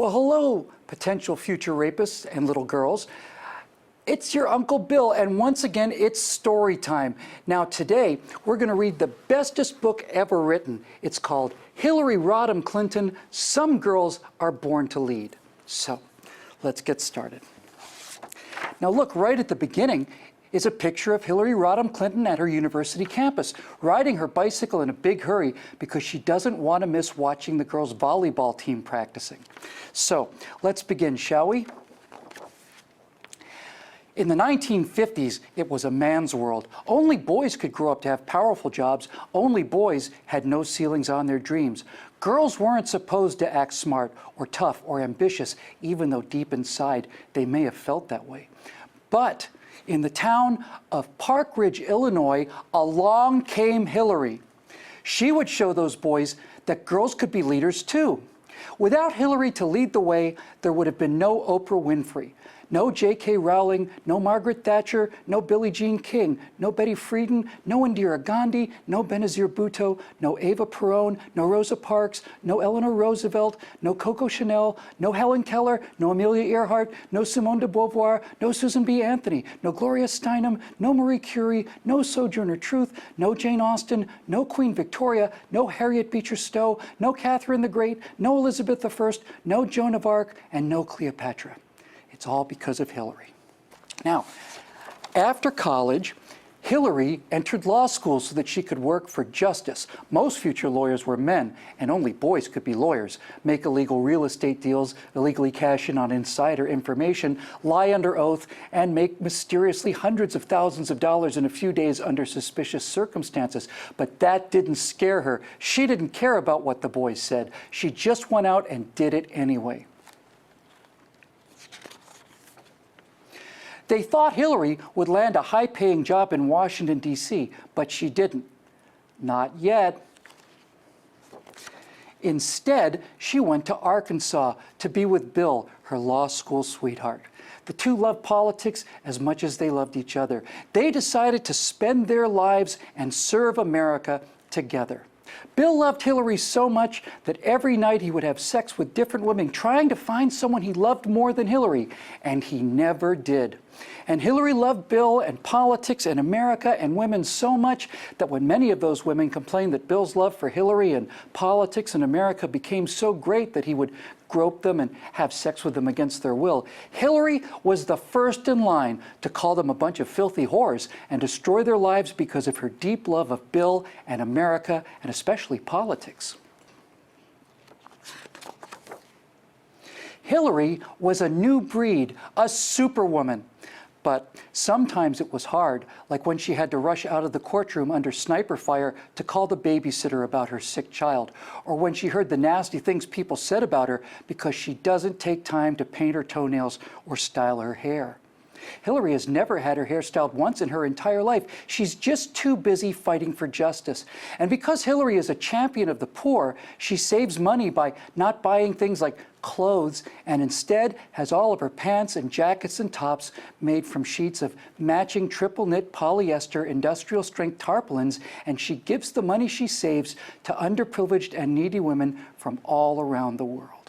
Well, hello, potential future rapists and little girls. It's your Uncle Bill, and once again, it's story time. Now, today, we're going to read the bestest book ever written. It's called Hillary Rodham Clinton, Some Girls Are Born to Lead. So, let's get started. Now, look, right at the beginning is a picture of Hillary Rodham Clinton at her university campus, riding her bicycle in a big hurry because she doesn't want to miss watching the girls' volleyball team practicing. So, let's begin, shall we? In the 1950s, it was a man's world. Only boys could grow up to have powerful jobs. Only boys had no ceilings on their dreams. Girls weren't supposed to act smart or tough or ambitious, even though deep inside they may have felt that way. But in the town of Park Ridge, Illinois, along came Hillary. She would show those boys that girls could be leaders too. Without Hillary to lead the way, there would have been no Oprah Winfrey, no J.K. Rowling, no Margaret Thatcher, no Billie Jean King, no Betty Friedan, no Indira Gandhi, no Benazir Bhutto, no Eva Peron, no Rosa Parks, no Eleanor Roosevelt, no Coco Chanel, no Helen Keller, no Amelia Earhart, no Simone de Beauvoir, no Susan B. Anthony, no Gloria Steinem, no Marie Curie, no Sojourner Truth, no Jane Austen, no Queen Victoria, no Harriet Beecher Stowe, no Catherine the Great, no Elizabeth I, no Joan of Arc, and no Cleopatra. It's all because of Hillary. Now, after college, Hillary entered law school so that she could work for justice. Most future lawyers were men, and only boys could be lawyers, make illegal real estate deals, illegally cash in on insider information, lie under oath, and make mysteriously hundreds of thousands of dollars in a few days under suspicious circumstances. But that didn't scare her. She didn't care about what the boys said. She just went out and did it anyway. They thought Hillary would land a high-paying job in Washington, D.C., but she didn't. Not yet. Instead, she went to Arkansas to be with Bill, her law school sweetheart. The two loved politics as much as they loved each other. They decided to spend their lives and serve America together. Bill loved Hillary so much that every night he would have sex with different women, trying to find someone he loved more than Hillary, and he never did. And Hillary loved Bill and politics and America and women so much that when many of those women complained that Bill's love for Hillary and politics and America became so great that he would grope them and have sex with them against their will, Hillary was the first in line to call them a bunch of filthy whores and destroy their lives because of her deep love of Bill and America and especially politics. Hillary was a new breed, a superwoman. But sometimes it was hard, like when she had to rush out of the courtroom under sniper fire to call the babysitter about her sick child, or when she heard the nasty things people said about her because she doesn't take time to paint her toenails or style her hair. Hillary has never had her hair styled once in her entire life. She's just too busy fighting for justice. And because Hillary is a champion of the poor, she saves money by not buying things like clothes and instead has all of her pants and jackets and tops made from sheets of matching triple knit polyester industrial strength tarpaulins, and she gives the money she saves to underprivileged and needy women from all around the world.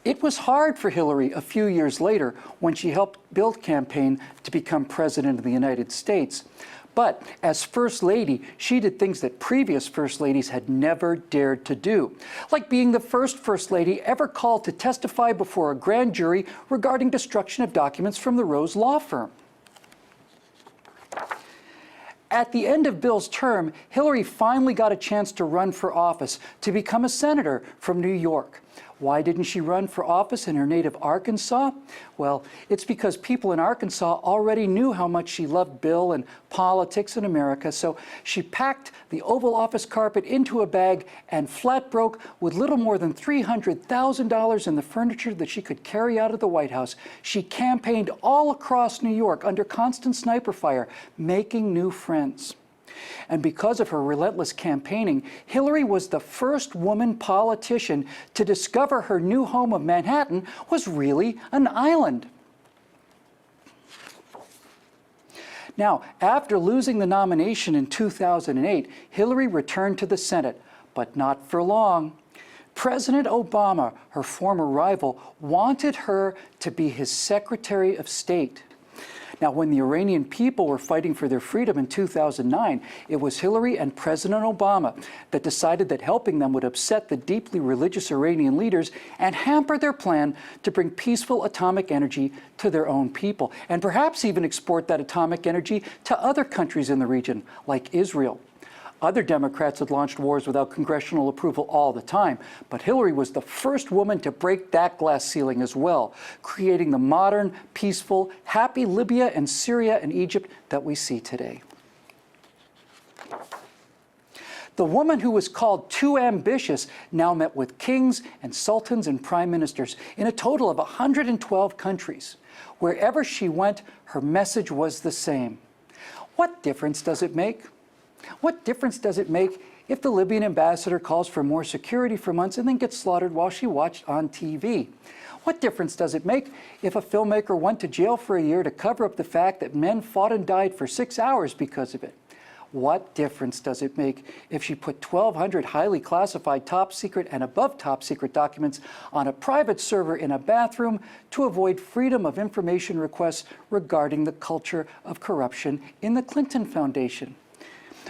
It was hard for Hillary a few years later when she helped Bill campaign to become president of the United States. But as First Lady, she did things that previous First Ladies had never dared to do, like being the first First Lady ever called to testify before a grand jury regarding destruction of documents from the Rose Law Firm. At the end of Bill's term, Hillary finally got a chance to run for office, to become a senator from New York. Why didn't she run for office in her native Arkansas? Well, it's because people in Arkansas already knew how much she loved Bill and politics in America, so she packed the Oval Office carpet into a bag and flat broke with little more than $300,000 in the furniture that she could carry out of the White House. She campaigned all across New York under constant sniper fire, making new friends. And because of her relentless campaigning, Hillary was the first woman politician to discover her new home of Manhattan was really an island. Now, after losing the nomination in 2008, Hillary returned to the Senate, but not for long. President Obama, her former rival, wanted her to be his Secretary of State. Now, when the Iranian people were fighting for their freedom in 2009, it was Hillary and President Obama that decided that helping them would upset the deeply religious Iranian leaders and hamper their plan to bring peaceful atomic energy to their own people, and perhaps even export that atomic energy to other countries in the region, like Israel. Other Democrats had launched wars without congressional approval all the time, but Hillary was the first woman to break that glass ceiling as well, creating the modern, peaceful, happy Libya and Syria and Egypt that we see today. The woman who was called too ambitious now met with kings and sultans and prime ministers in a total of 112 countries. Wherever she went, her message was the same. What difference does it make? What difference does it make if the Libyan ambassador calls for more security for months and then gets slaughtered while she watched on TV? What difference does it make if a filmmaker went to jail for a year to cover up the fact that men fought and died for 6 hours because of it? What difference does it make if she put 1,200 highly classified top secret and above top secret documents on a private server in a bathroom to avoid freedom of information requests regarding the culture of corruption in the Clinton Foundation?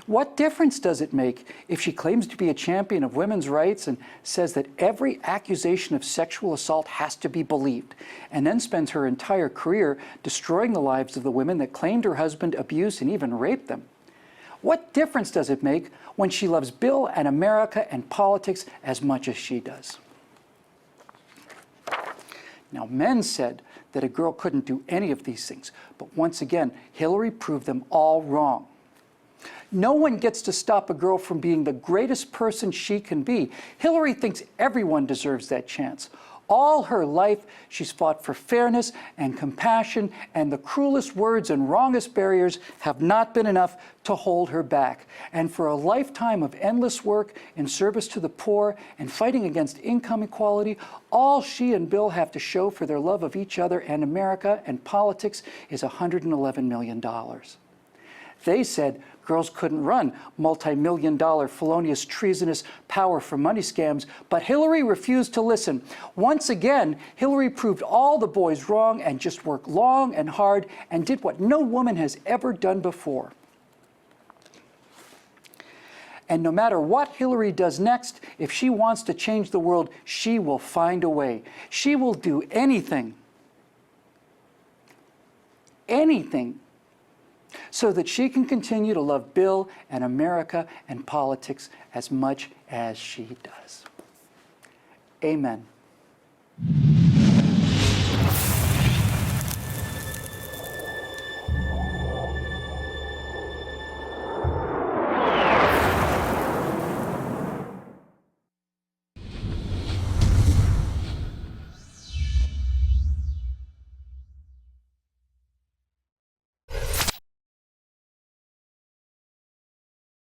What difference does it make if she claims to be a champion of women's rights and says that every accusation of sexual assault has to be believed, and then spends her entire career destroying the lives of the women that claimed her husband abused and even raped them? What difference does it make when she loves Bill and America and politics as much as she does? Now, men said that a girl couldn't do any of these things, but once again, Hillary proved them all wrong. No one gets to stop a girl from being the greatest person she can be. Hillary thinks everyone deserves that chance. All her life, she's fought for fairness and compassion, and the cruelest words and wrongest barriers have not been enough to hold her back. And for a lifetime of endless work in service to the poor and fighting against income equality, all she and Bill have to show for their love of each other and America and politics is $111 million. They said girls couldn't run multi-million-dollar felonious, treasonous power for money scams, but Hillary refused to listen. Once again, Hillary proved all the boys wrong and just worked long and hard and did what no woman has ever done before. And no matter what Hillary does next, if she wants to change the world, she will find a way. She will do anything, so that she can continue to love Bill and America and politics as much as she does. Amen.